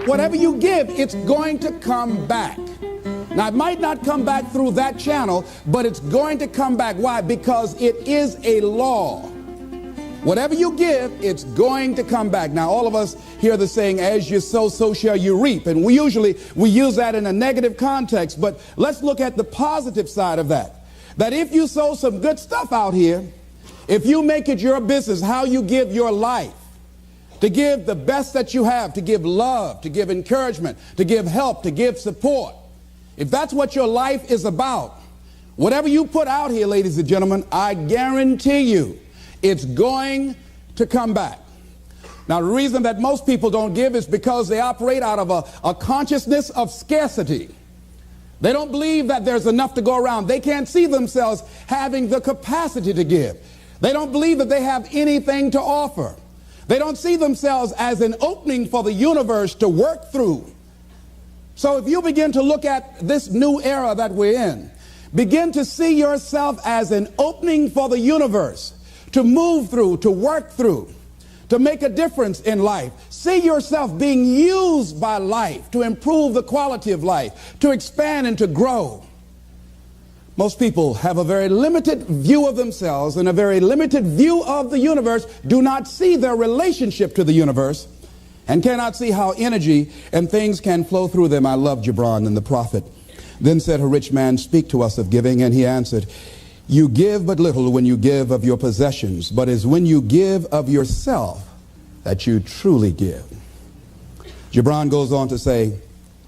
Whatever you give, it's going to come back. Now, it might not come back through that channel, but it's going to come back. Why? Because it is a law. Whatever you give, it's going to come back. Now, all of us hear the saying, as you sow, so shall you reap. And we use that in a negative context. But let's look at the positive side of that. That if you sow some good stuff out here, if you make it your business, how you give your life, to give the best that you have, to give love, to give encouragement, to give help, to give support. If that's what your life is about, whatever you put out here, ladies and gentlemen, I guarantee you it's going to come back. Now, the reason that most people don't give is because they operate out of a consciousness of scarcity. They don't believe that there's enough to go around. They can't see themselves having the capacity to give. They don't believe that they have anything to offer. They don't see themselves as an opening for the universe to work through. So if you begin to look at this new era that we're in, begin to see yourself as an opening for the universe to move through, to work through, to make a difference in life. See yourself being used by life to improve the quality of life, to expand and to grow. Most people have a very limited view of themselves and a very limited view of the universe, do not see their relationship to the universe, and cannot see how energy and things can flow through them. I love Gibran and the prophet. Then said a rich man, speak to us of giving. And he answered, you give but little when you give of your possessions, but it's when you give of yourself that you truly give. Gibran goes on to say,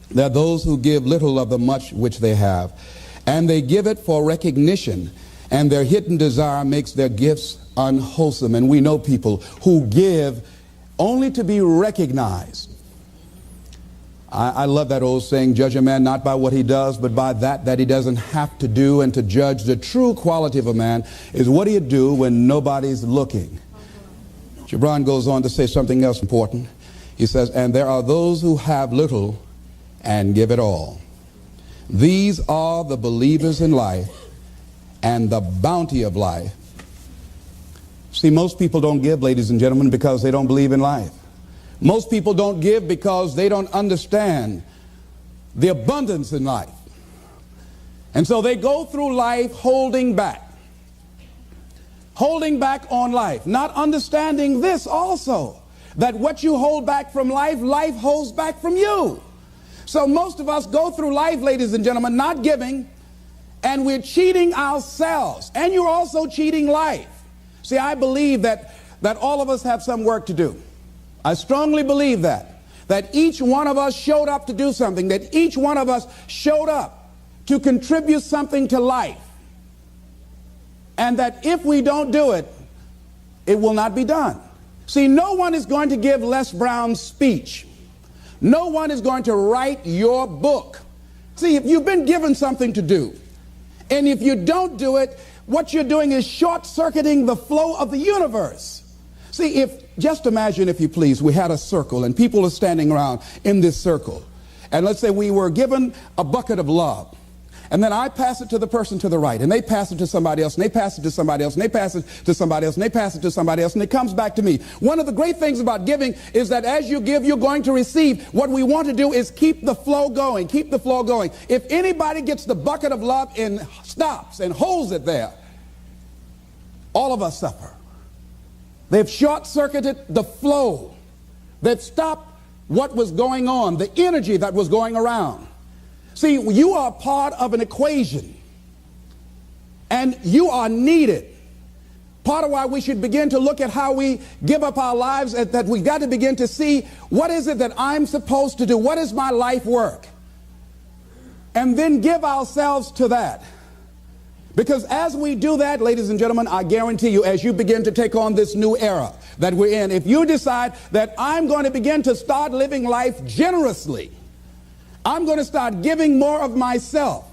there are those who give little of the much which they have, and they give it for recognition, and their hidden desire makes their gifts unwholesome. And we know people who give only to be recognized. I love that old saying, judge a man not by what he does, but by that he doesn't have to do. And to judge the true quality of a man is what he'd do when nobody's looking. Gibran goes on to say something else important. He says, and there are those who have little and give it all. These are the believers in life and the bounty of life. See, most people don't give, ladies and gentlemen, because they don't believe in life. Most people don't give because they don't understand the abundance in life. And so they go through life holding back on life, not understanding this also, that what you hold back from life, life holds back from you. So most of us go through life, ladies and gentlemen, not giving, and we're cheating ourselves, and you're also cheating life. See, I believe that all of us have some work to do. I strongly believe that each one of us showed up to do something, that each one of us showed up to contribute something to life. And that if we don't do it, it will not be done. See, no one is going to give Les Brown's speech. No one is going to write your book. See, if you've been given something to do, and if you don't do it, what you're doing is short-circuiting the flow of the universe. See, just imagine, if you please, we had a circle and people are standing around in this circle. And let's say we were given a bucket of love. And then I pass it to the person to the right, and they pass it to somebody else, and they pass it to somebody else, and they pass it to somebody else, and they pass it to somebody else, and it comes back to me. One of the great things about giving is that as you give, you're going to receive. What we want to do is keep the flow going, keep the flow going. If anybody gets the bucket of love and stops and holds it there, all of us suffer. They've short-circuited the flow. They've stopped what was going on, the energy that was going around. See, you are part of an equation, and you are needed. Part of why we should begin to look at how we give up our lives, that we got to begin to see, what is it that I'm supposed to do? What is my life work? And then give ourselves to that. Because as we do that, ladies and gentlemen, I guarantee you, as you begin to take on this new era that we're in, if you decide that I'm going to begin to start living life generously, I'm going to start giving more of myself,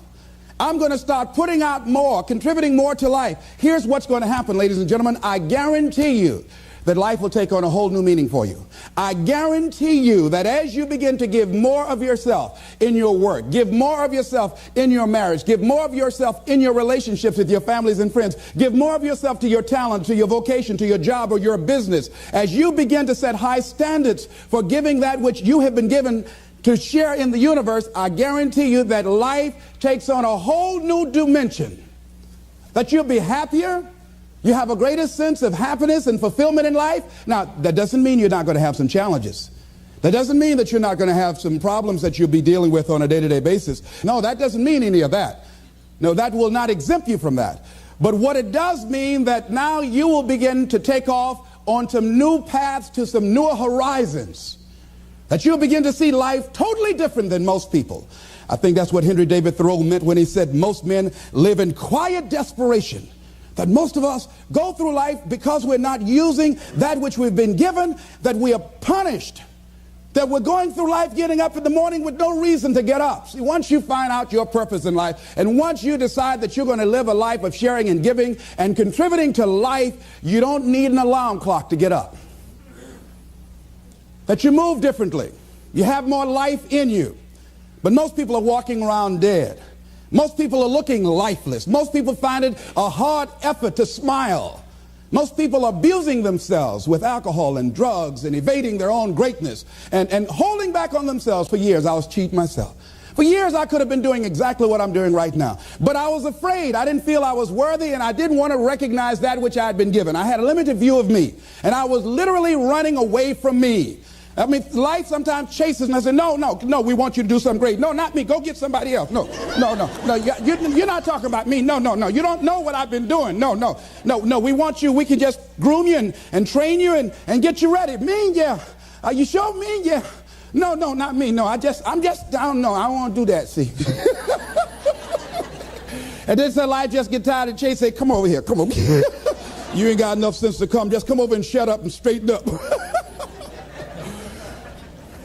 I'm going to start putting out more, contributing more to life, here's what's going to happen, ladies and gentlemen. I guarantee you that life will take on a whole new meaning for you. I guarantee you that as you begin to give more of yourself in your work, give more of yourself in your marriage, give more of yourself in your relationships with your families and friends, give more of yourself to your talent, to your vocation, to your job or your business, as you begin to set high standards for giving that which you have been given to share in the universe, I guarantee you that life takes on a whole new dimension, that you'll be happier. You have a greater sense of happiness and fulfillment in life. Now, that doesn't mean you're not going to have some challenges. That doesn't mean that you're not going to have some problems that you'll be dealing with on a day-to-day basis. No, that doesn't mean any of that. No, that will not exempt you from that. But what it does mean that now you will begin to take off on some new paths to some newer horizons. That you'll begin to see life totally different than most people. I think that's what Henry David Thoreau meant when he said most men live in quiet desperation. That most of us go through life because we're not using that which we've been given, that we are punished, that we're going through life getting up in the morning with no reason to get up. See, once you find out your purpose in life, and once you decide that you're going to live a life of sharing and giving and contributing to life, you don't need an alarm clock to get up. That you move differently. You have more life in you. But most people are walking around dead. Most people are looking lifeless. Most people find it a hard effort to smile. Most people are abusing themselves with alcohol and drugs and evading their own greatness and holding back on themselves. For years, I was cheating myself. For years, I could have been doing exactly what I'm doing right now. But I was afraid. I didn't feel I was worthy, and I didn't want to recognize that which I had been given. I had a limited view of me, and I was literally running away from me. I mean, life sometimes chases me. I say, no, we want you to do something great. No, not me. Go get somebody else. No. You're not talking about me. No. You don't know what I've been doing. No. We want you. We can just groom you and train you and get you ready. Me, yeah. Are you sure? Me, yeah. No, not me. No, I'm just down. No, I don't want to do that. See. And then so I just get tired of chase. Say, come over here. Come over here. You ain't got enough sense to come. Just come over and shut up and straighten up.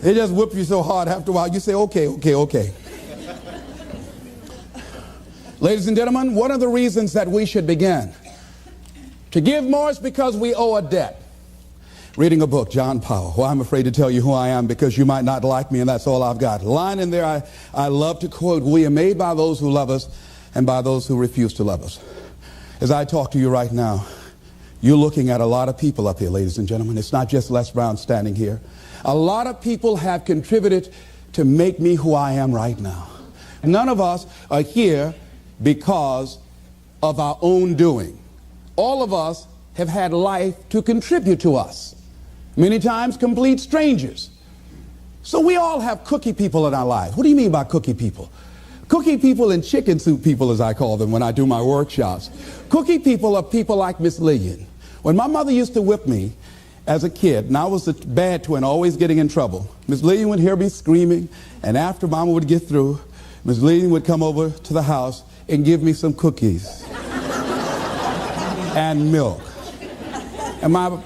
They just whip you so hard after a while, you say, okay. Ladies and gentlemen, one of the reasons that we should begin to give more is because we owe a debt. Reading a book, John Powell. Well, I'm afraid to tell you who I am because you might not like me, and that's all I've got. A line in there I love to quote, we are made by those who love us and by those who refuse to love us. As I talk to you right now, you're looking at a lot of people up here, ladies and gentlemen. It's not just Les Brown standing here. A lot of people have contributed to make me who I am right now. None of us are here because of our own doing. All of us have had life to contribute to us. Many times complete strangers. So we all have cookie people in our lives. What do you mean by cookie people? Cookie people and chicken soup people, as I call them when I do my workshops. Cookie people are people like Miss Lillian. When my mother used to whip me as a kid, and I was a bad twin, always getting in trouble, Miss Lillian would hear me screaming, and after Mama would get through, Miss Lillian would come over to the house and give me some cookies and milk. And my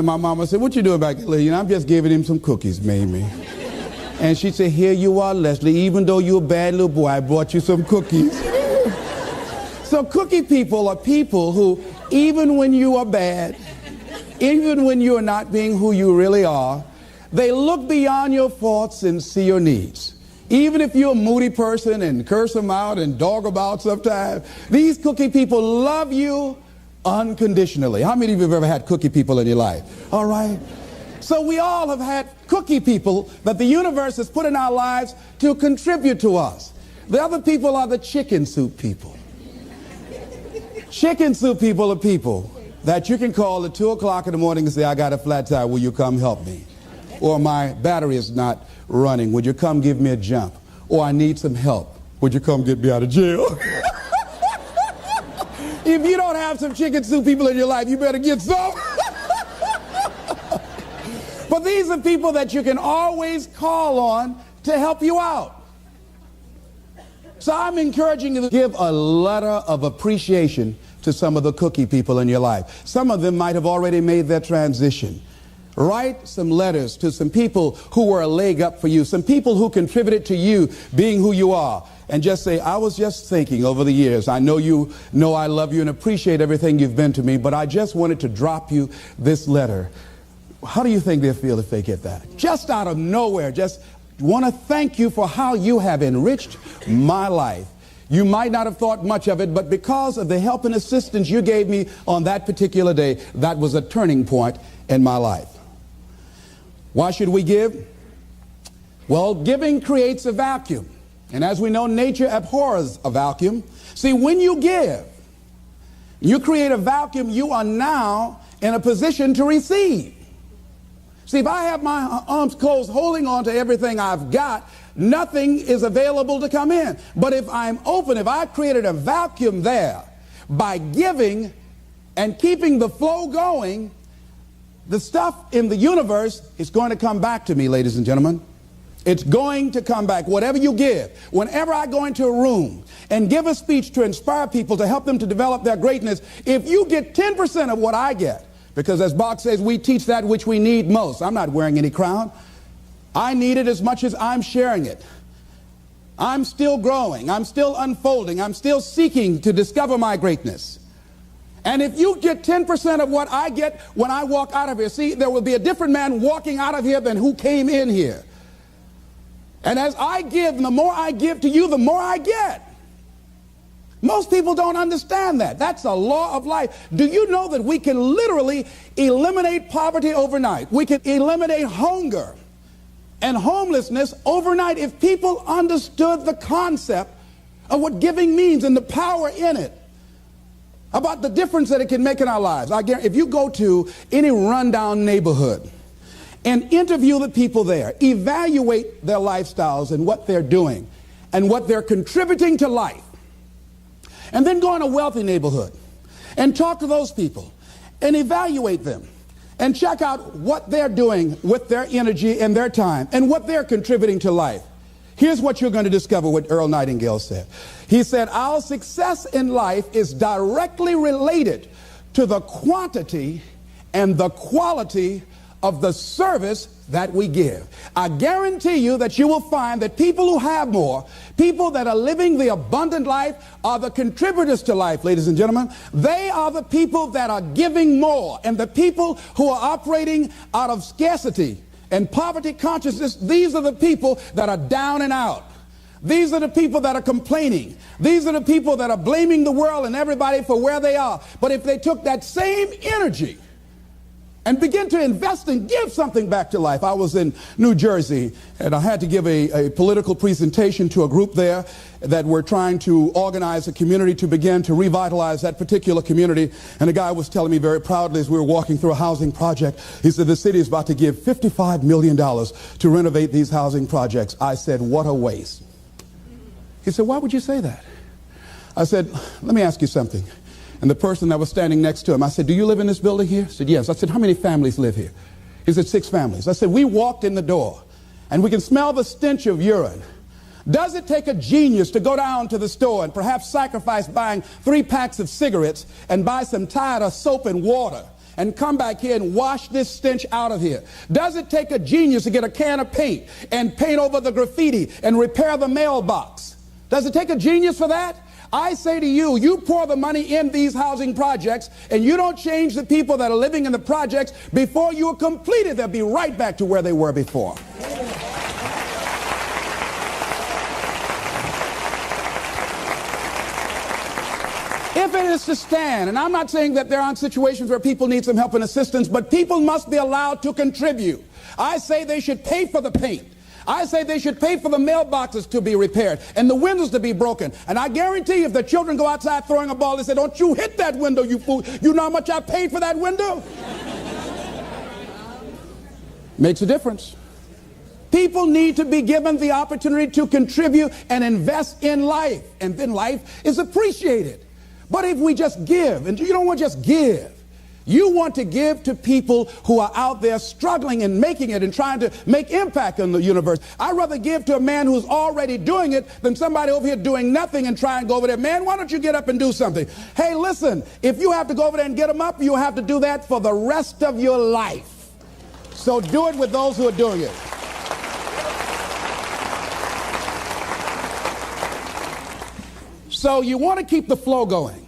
mama said, what you doing back there, Lillian? I'm just giving him some cookies, Mamie. And she said, here you are, Leslie. Even though you're a bad little boy, I brought you some cookies. So cookie people are people who, even when you are bad, even when you are not being who you really are, they look beyond your faults and see your needs. Even if you're a moody person and curse them out and dog about sometimes, these cookie people love you unconditionally. How many of you have ever had cookie people in your life? All right. So we all have had cookie people that the universe has put in our lives to contribute to us. The other people are the chicken soup people. Chicken soup people are people that you can call at 2 o'clock in the morning and say, I got a flat tire, will you come help me? Or my battery is not running, would you come give me a jump? Or I need some help, would you come get me out of jail? If you don't have some chicken soup people in your life, you better get some. But these are people that you can always call on to help you out. So I'm encouraging you to give a letter of appreciation to some of the cookie people in your life. Some of them might have already made their transition. Write some letters to some people who were a leg up for you, some people who contributed to you being who you are. And just say, I was just thinking over the years, I know you know I love you and appreciate everything you've been to me, but I just wanted to drop you this letter. How do you think they'll feel if they get that? Just out of nowhere, just want to thank you for how you have enriched my life. You might not have thought much of it, but because of the help and assistance you gave me on that particular day, that was a turning point in my life. Why should we give? Well, giving creates a vacuum. And as we know, nature abhors a vacuum. See, when you give, you create a vacuum, you are now in a position to receive. See, if I have my arms closed holding on to everything I've got, nothing is available to come in. But if I'm open, if I created a vacuum there by giving and keeping the flow going, the stuff in the universe is going to come back to me, ladies and gentlemen. It's going to come back. Whatever you give, whenever I go into a room and give a speech to inspire people, to help them to develop their greatness, if you get 10% of what I get, because as Bach says, we teach that which we need most. I'm not wearing any crown. I need it as much as I'm sharing it. I'm still growing. I'm still unfolding. I'm still seeking to discover my greatness. And if you get 10% of what I get when I walk out of here, see, there will be a different man walking out of here than who came in here. And as I give, the more I give to you, the more I get. Most people don't understand that. That's a law of life. Do you know that we can literally eliminate poverty overnight? We can eliminate hunger and homelessness overnight if people understood the concept of what giving means and the power in it, about the difference that it can make in our lives. I guarantee, if you go to any rundown neighborhood and interview the people there, evaluate their lifestyles and what they're doing and what they're contributing to life, and then go in a wealthy neighborhood and talk to those people and evaluate them and check out what they're doing with their energy and their time and what they're contributing to life. Here's what you're going to discover, what Earl Nightingale said. He said, our success in life is directly related to the quantity and the quality of the service that we give. I guarantee you that you will find that people who have more, people that are living the abundant life, are the contributors to life, ladies and gentlemen. They are the people that are giving more. And the people who are operating out of scarcity and poverty consciousness, these are the people that are down and out. These are the people that are complaining. These are the people that are blaming the world and everybody for where they are. But if they took that same energy and begin to invest and give something back to life. I was in New Jersey, and I had to give a political presentation to a group there that were trying to organize a community to begin to revitalize that particular community. And a guy was telling me very proudly as we were walking through a housing project, he said, the city is about to give $55 million to renovate these housing projects. I said, what a waste. He said, why would you say that? I said, let me ask you something. And the person that was standing next to him, I said, do you live in this building here? He said, yes. I said, how many families live here? He said, 6 families. I said, we walked in the door and we can smell the stench of urine. Does it take a genius to go down to the store and perhaps sacrifice buying 3 packs of cigarettes and buy some Tide soap and water and come back here and wash this stench out of here? Does it take a genius to get a can of paint and paint over the graffiti and repair the mailbox? Does it take a genius for that? I say to you, you pour the money in these housing projects and you don't change the people that are living in the projects, before you are completed, they'll be right back to where they were before. If it is to stand, and I'm not saying that there aren't situations where people need some help and assistance, but people must be allowed to contribute. I say they should pay for the paint. I say they should pay for the mailboxes to be repaired and the windows to be broken. And I guarantee you, if the children go outside throwing a ball, they say, don't you hit that window, you fool. You know how much I paid for that window? Makes a difference. People need to be given the opportunity to contribute and invest in life. And then life is appreciated. But if we just give, and you don't want to just give, you want to give to people who are out there struggling and making it and trying to make impact on the universe. I'd rather give to a man who's already doing it than somebody over here doing nothing and try and go over there. Man, why don't you get up and do something? Hey, listen, if you have to go over there and get them up, you have to do that for the rest of your life. So do it with those who are doing it. So you want to keep the flow going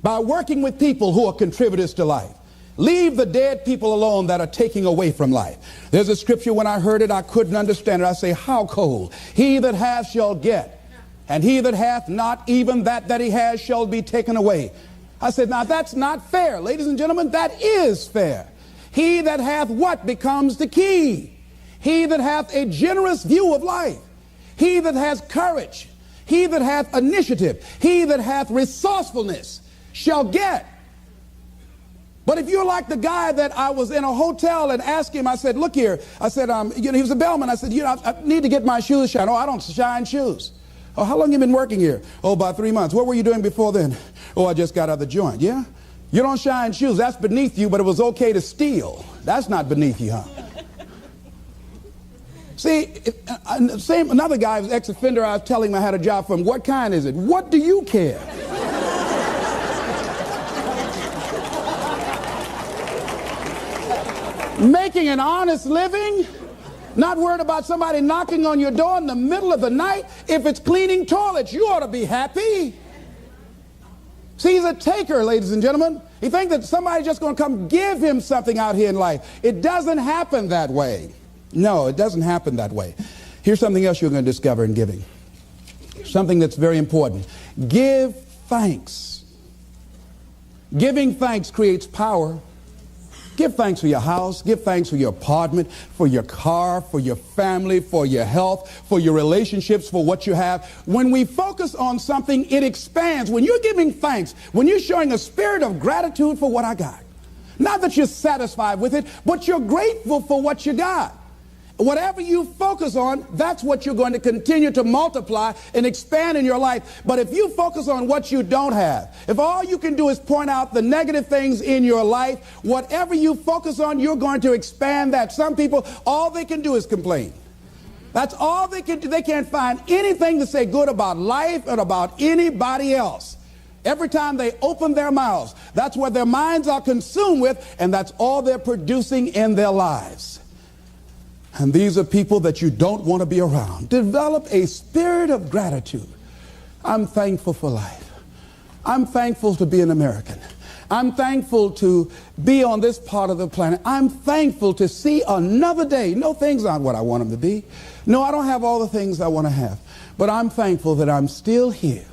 by working with people who are contributors to life. Leave the dead people alone that are taking away from life. There's a scripture, when I heard it, I couldn't understand it. I say, how cold? He that hath shall get, and he that hath not, even that he has shall be taken away. I said, now that's not fair. Ladies and gentlemen, that is fair. He that hath what becomes the key. He that hath a generous view of life. He that has courage. He that hath initiative. He that hath resourcefulness shall get. But if you're like the guy that I was in a hotel and asked him, I said, look here, I said, he was a bellman. I said, I need to get my shoes shined. Oh, I don't shine shoes. Oh, how long have you been working here? Oh, about 3 months. What were you doing before then? Oh, I just got out of the joint. Yeah? You don't shine shoes. That's beneath you, but it was okay to steal. That's not beneath you, huh? See, another guy, was ex-offender, I was telling him I had a job for him. What kind is it? What do you care? Making an honest living, not worried about somebody knocking on your door in the middle of the night. If it's cleaning toilets, you ought to be happy. See, he's a taker, ladies and gentlemen. He thinks that somebody's just going to come give him something out here in life. It doesn't happen that way. No, it doesn't happen that way. Here's something else you're going to discover in giving. Something that's very important. Give thanks. Giving thanks creates power. Give thanks for your house. Give thanks for your apartment, for your car, for your family, for your health, for your relationships, for what you have. When we focus on something, it expands. When you're giving thanks, when you're showing a spirit of gratitude for what I got, not that you're satisfied with it, but you're grateful for what you got. Whatever you focus on, that's what you're going to continue to multiply and expand in your life. But if you focus on what you don't have, if all you can do is point out the negative things in your life, whatever you focus on, you're going to expand that. Some people, all they can do is complain. That's all they can do. They can't find anything to say good about life or about anybody else. Every time they open their mouths, that's what their minds are consumed with, and that's all they're producing in their lives. And these are people that you don't want to be around. Develop a spirit of gratitude. I'm thankful for life. I'm thankful to be an American. I'm thankful to be on this part of the planet. I'm thankful to see another day. No, things aren't what I want them to be. No, I don't have all the things I want to have. But I'm thankful that I'm still here.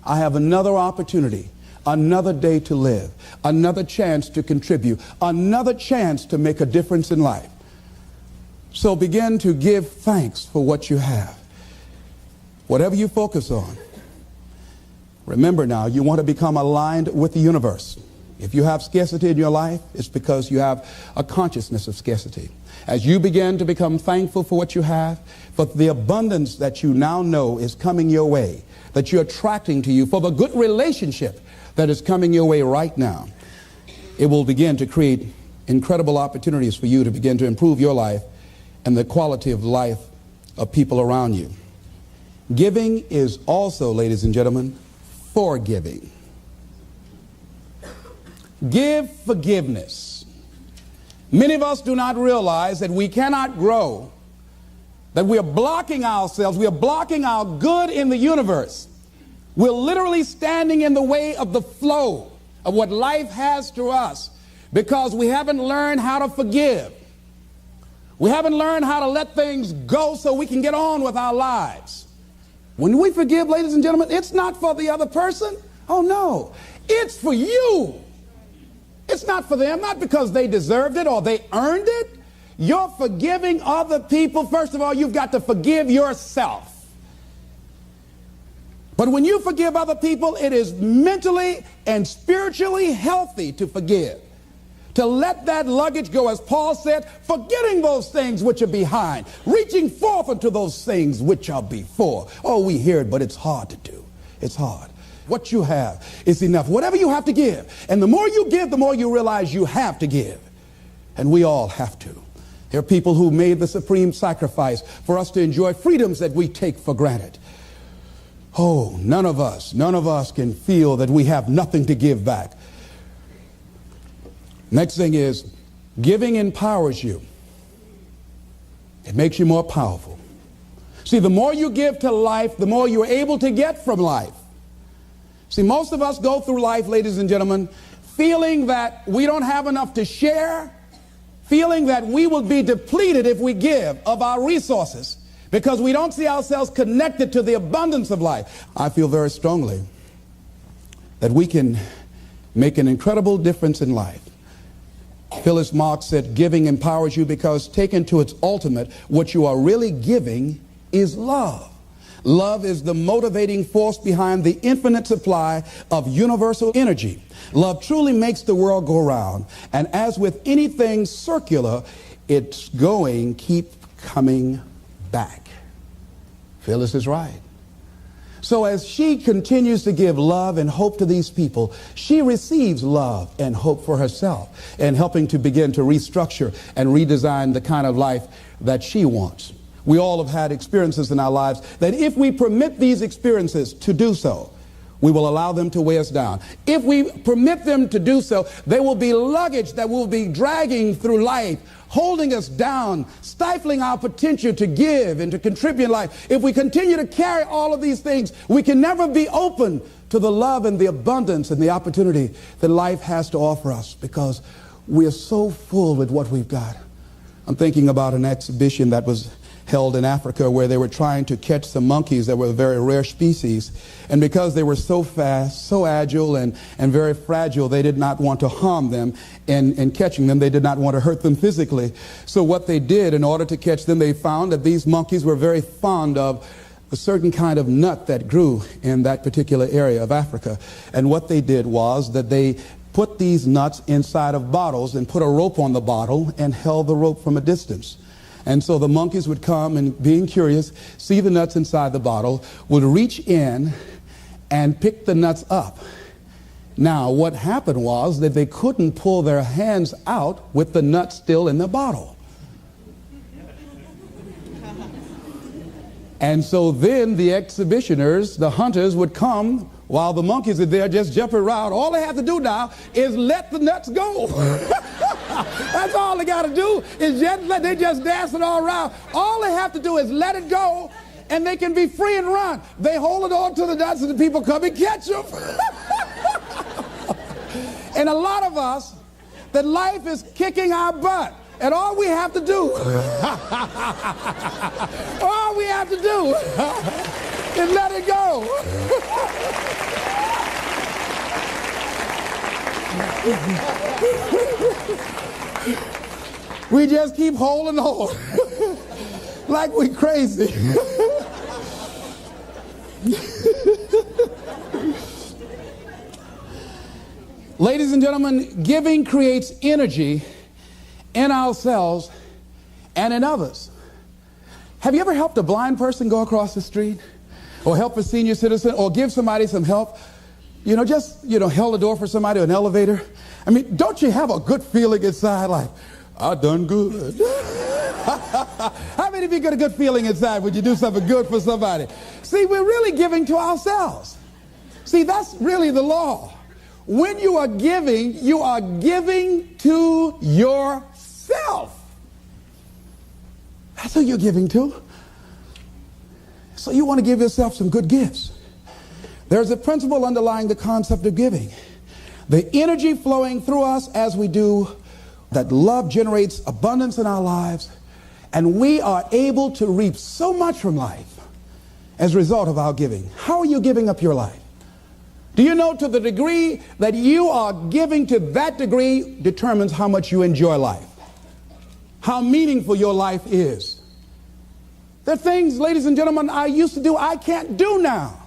I have another opportunity, another day to live, another chance to contribute, another chance to make a difference in life. So begin to give thanks for what you have. Whatever you focus on. Remember now, you want to become aligned with the universe. If you have scarcity in your life, it's because you have a consciousness of scarcity. As you begin to become thankful for what you have, for the abundance that you now know is coming your way, that you're attracting to you, for the good relationship that is coming your way right now, it will begin to create incredible opportunities for you to begin to improve your life and the quality of life of people around you. Giving is also, ladies and gentlemen, forgiving. Give forgiveness. Many of us do not realize that we cannot grow, that we are blocking ourselves, we are blocking our good in the universe. We're literally standing in the way of the flow of what life has to us because we haven't learned how to forgive. We haven't learned how to let things go so we can get on with our lives. When we forgive, ladies and gentlemen, it's not for the other person. Oh, no. It's for you. It's not for them, not because they deserved it or they earned it. You're forgiving other people. First of all, you've got to forgive yourself. But when you forgive other people, it is mentally and spiritually healthy to forgive. To let that luggage go, as Paul said, forgetting those things which are behind, reaching forth unto those things which are before. Oh, we hear it, but it's hard to do. It's hard. What you have is enough. Whatever you have to give. And the more you give, the more you realize you have to give. And we all have to. There are people who made the supreme sacrifice for us to enjoy freedoms that we take for granted. Oh, none of us can feel that we have nothing to give back. Next thing is, Giving empowers you. It makes you more powerful. See, the more you give to life, the more you're able to get from life. See, most of us go through life, ladies and gentlemen, feeling that we don't have enough to share, feeling that we will be depleted if we give of our resources because we don't see ourselves connected to the abundance of life. I feel very strongly that we can make an incredible difference in life. Phyllis Marx said, giving empowers you because taken to its ultimate, what you are really giving is love. Love is the motivating force behind the infinite supply of universal energy. Love truly makes the world go round. And as with anything circular, it's keep coming back. Phyllis is right. So as she continues to give love and hope to these people, she receives love and hope for herself and helping to begin to restructure and redesign the kind of life that she wants. We all have had experiences in our lives that if we permit these experiences to do so, we will allow them to weigh us down. If we permit them to do so, they will be luggage that will be dragging through life, holding us down, stifling our potential to give and to contribute in life. If we continue to carry all of these things, we can never be open to the love and the abundance and the opportunity that life has to offer us because we are so full with what we've got. I'm thinking about an exhibition that was held in Africa where they were trying to catch some monkeys that were a very rare species. And because they were so fast, so agile, and very fragile, they did not want to harm them in catching them. They did not want to hurt them physically. So what they did in order to catch them, they found that these monkeys were very fond of a certain kind of nut that grew in that particular area of Africa. And what they did was that they put these nuts inside of bottles and put a rope on the bottle and held the rope from a distance. And so the monkeys would come and, being curious, see the nuts inside the bottle, would reach in and pick the nuts up. Now, what happened was that they couldn't pull their hands out with the nuts still in the bottle. And so then the exhibitioners, the hunters, would come while the monkeys are there just jumping around. All they have to do now is let the nuts go. That's all they got to do is they just dancing all around. All they have to do is let it go and they can be free and run. They hold it on to the nuts and the people come and catch them. And a lot of us, that life is kicking our butt. And all we have to do, is let it go. We just keep holding on like we crazy. Ladies and gentlemen, giving creates energy in ourselves and in others. Have you ever helped a blind person go across the street? Or help a senior citizen? Or give somebody some help? Held the door for somebody, an elevator? I mean, don't you have a good feeling inside like, I done good? How many of you get a good feeling inside when you do something good for somebody? See, we're really giving to ourselves. See, that's really the law. When you are giving to yourself. That's who you're giving to. So you want to give yourself some good gifts. There's a principle underlying the concept of giving. The energy flowing through us as we do, that love generates abundance in our lives, and we are able to reap so much from life as a result of our giving. How are you giving up your life? Do you know, to the degree that you are giving, to that degree determines how much you enjoy life, how meaningful your life is. There are things, ladies and gentlemen, I used to do I can't do now.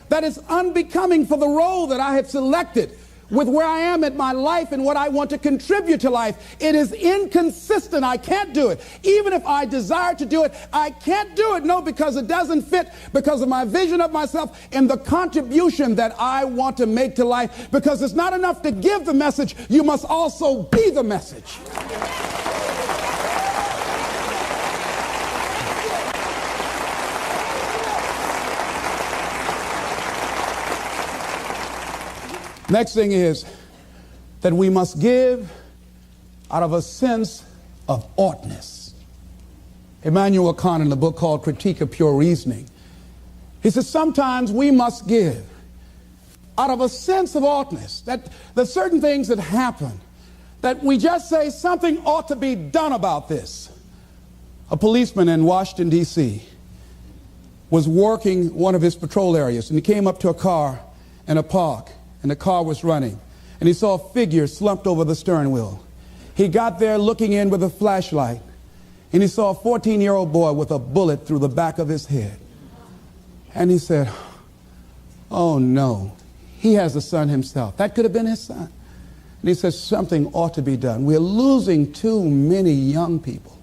That is unbecoming for the role that I have selected with where I am in my life and what I want to contribute to life. It is inconsistent. I can't do it. Even if I desire to do it, I can't do it. No, because it doesn't fit, because of my vision of myself and the contribution that I want to make to life. Because it's not enough to give the message, you must also be the message. Next thing is that we must give out of a sense of oughtness. Immanuel Kant, in a book called Critique of Pure Reasoning, he says sometimes we must give out of a sense of oughtness, that there's certain things that happen that we just say something ought to be done about this. A policeman in Washington, D.C. was working one of his patrol areas, and he came up to a car in a park, and the car was running, and he saw a figure slumped over the steering wheel. He got there looking in with a flashlight, and he saw a 14-year-old boy with a bullet through the back of his head. And he said, oh no, he has a son himself. That could have been his son. And he says something ought to be done. We're losing too many young people.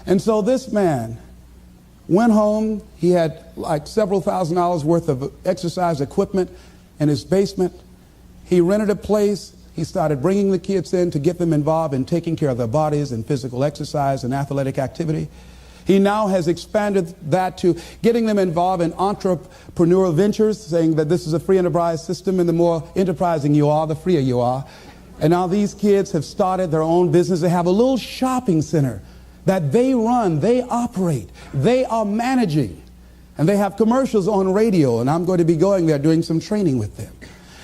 And so this man went home. He had like several $1,000s worth of exercise equipment in his basement. He rented a place. He started bringing the kids in to get them involved in taking care of their bodies and physical exercise and athletic activity. He now has expanded that to getting them involved in entrepreneurial ventures, saying that this is a free enterprise system, and the more enterprising you are, the freer you are. And now these kids have started their own business. They have a little shopping center that they run, they operate, they are managing. And they have commercials on radio, and I'm going to be going there doing some training with them.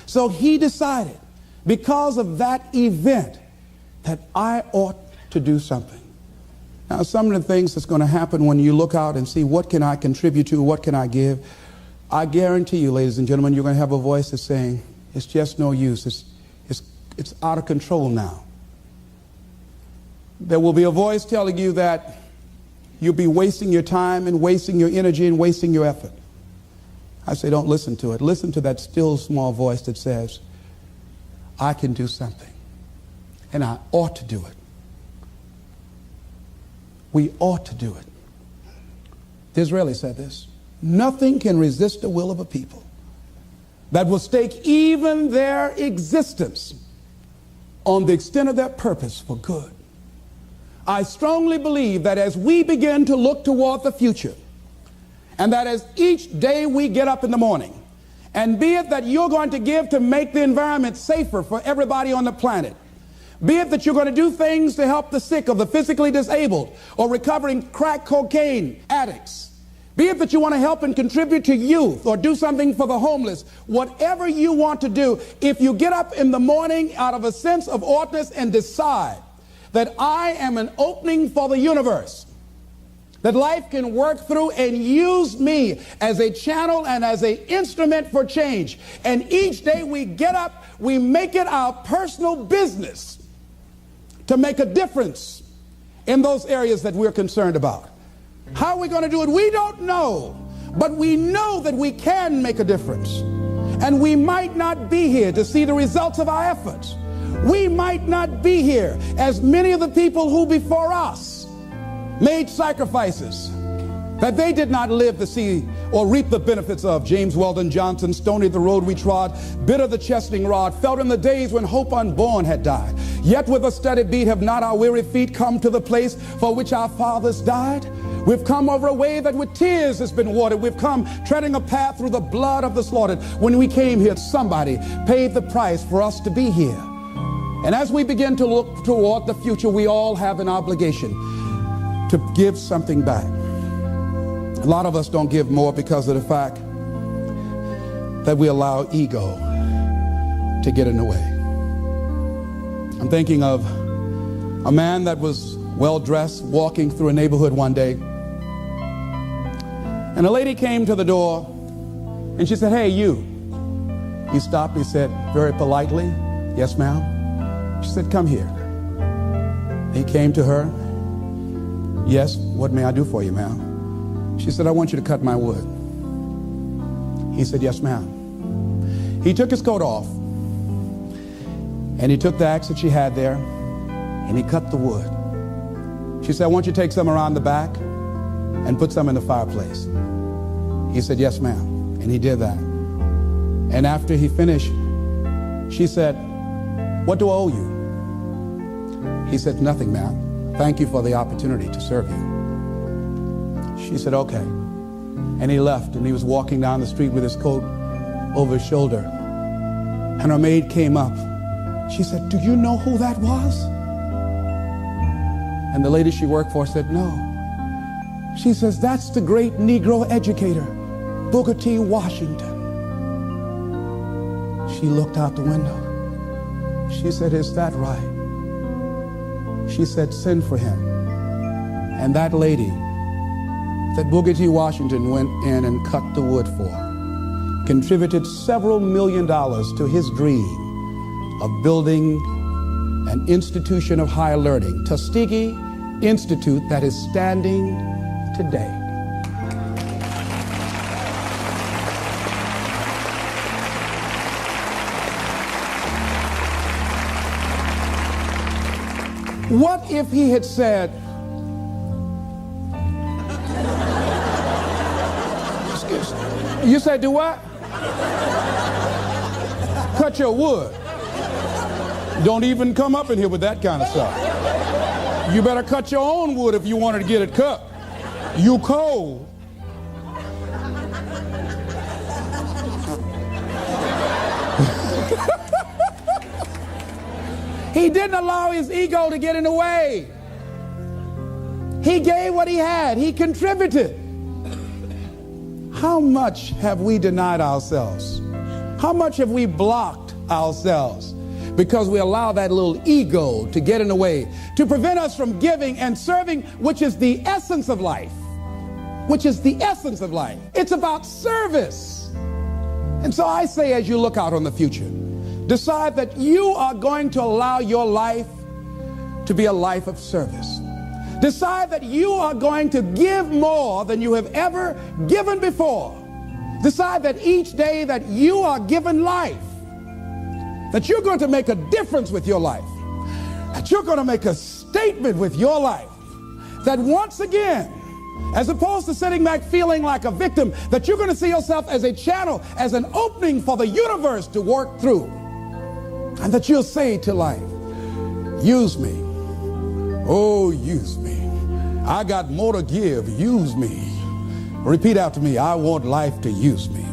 So he decided, because of that event, that I ought to do something. Now, some of the things that's going to happen when you look out and see what can I contribute to, what can I give, I guarantee you, ladies and gentlemen, you're going to have a voice that's saying, it's just no use. It's out of control now. There will be a voice telling you that you'll be wasting your time and wasting your energy and wasting your effort. I say, don't listen to it. Listen to that still small voice that says, I can do something, and I ought to do it. We ought to do it. Disraeli said this: nothing can resist the will of a people that will stake even their existence on the extent of their purpose for good. I strongly believe that as we begin to look toward the future, and that as each day we get up in the morning, and be it that you're going to give to make the environment safer for everybody on the planet, be it that you're going to do things to help the sick or the physically disabled or recovering crack cocaine addicts, be it that you want to help and contribute to youth or do something for the homeless, whatever you want to do, if you get up in the morning out of a sense of oughtness and decide that I am an opening for the universe, that life can work through and use me as a channel and as an instrument for change, and each day we get up, we make it our personal business to make a difference in those areas that we're concerned about. How are we going to do it? We don't know, but we know that we can make a difference. And we might not be here to see the results of our efforts. We might not be here as many of the people who before us made sacrifices that they did not live to see or reap the benefits of. James Weldon Johnson, stony the road we trod, bitter the chastening rod, felt in the days when hope unborn had died. Yet with a steady beat have not our weary feet come to the place for which our fathers died. We've come over a way that with tears has been watered. We've come treading a path through the blood of the slaughtered. When we came here, somebody paid the price for us to be here. And as we begin to look toward the future, we all have an obligation to give something back. A lot of us don't give more because of the fact that we allow ego to get in the way. I'm thinking of a man that was well-dressed, walking through a neighborhood one day, and a lady came to the door, and she said, "Hey, you." He stopped. He said very politely, "Yes, ma'am." She said, "Come here." He came to her. "Yes, what may I do for you, ma'am?" She said, "I want you to cut my wood." He said, "Yes, ma'am." He took his coat off, and he took the axe that she had there, and he cut the wood. She said, "I want you to take some around the back and put some in the fireplace." He said, "Yes, ma'am." And he did that. And after he finished, she said, "What do I owe you?" He said, "Nothing, ma'am. Thank you for the opportunity to serve you." She said, "Okay." And he left, and he was walking down the street with his coat over his shoulder. And her maid came up. She said, "Do you know who that was?" And the lady she worked for said, no. She says, that's the great Negro educator, Booker T. Washington. She looked out the window. She said, is that right? She said, send for him. And that lady that Booker T. Washington went in and cut the wood for contributed several $million to his dream of building an institution of higher learning, Tuskegee Institute, that is standing today. What if he had said, you said do what? Cut your wood. Don't even come up in here with that kind of stuff. You better cut your own wood if you wanted to get it cut. You cold. He didn't allow his ego to get in the way. He gave what he had. He contributed. How much have we denied ourselves? How much have we blocked ourselves because we allow that little ego to get in the way, to prevent us from giving and serving, which is the essence of life, which is the essence of life. It's about service. And so I say, as you look out on the future, decide that you are going to allow your life to be a life of service. Decide that you are going to give more than you have ever given before. Decide that each day that you are given life, that you're going to make a difference with your life, that you're going to make a statement with your life, that once again, as opposed to sitting back feeling like a victim, that you're going to see yourself as a channel, as an opening for the universe to work through. And that you'll say to life, use me. Oh, use me. I got more to give. Use me. Repeat after me. I want life to use me.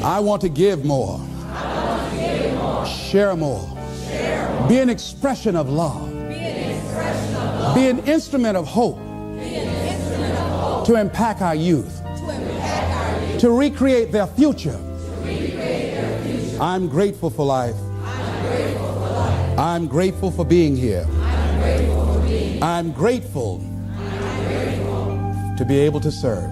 I want to give more. Share more. Be an expression of love. Be an instrument of hope. To impact our youth. To recreate their future. I'm grateful for life. I'm grateful for being here. I'm grateful to be able to serve.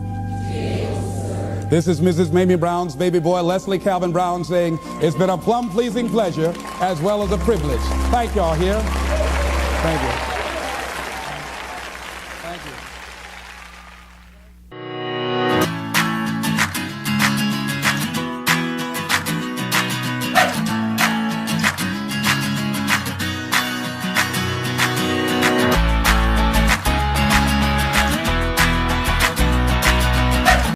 This is Mrs. Mamie Brown's baby boy, Leslie Calvin Brown, saying it's been a plum-pleasing pleasure as well as a privilege. Thank y'all here. Thank you. Thank you.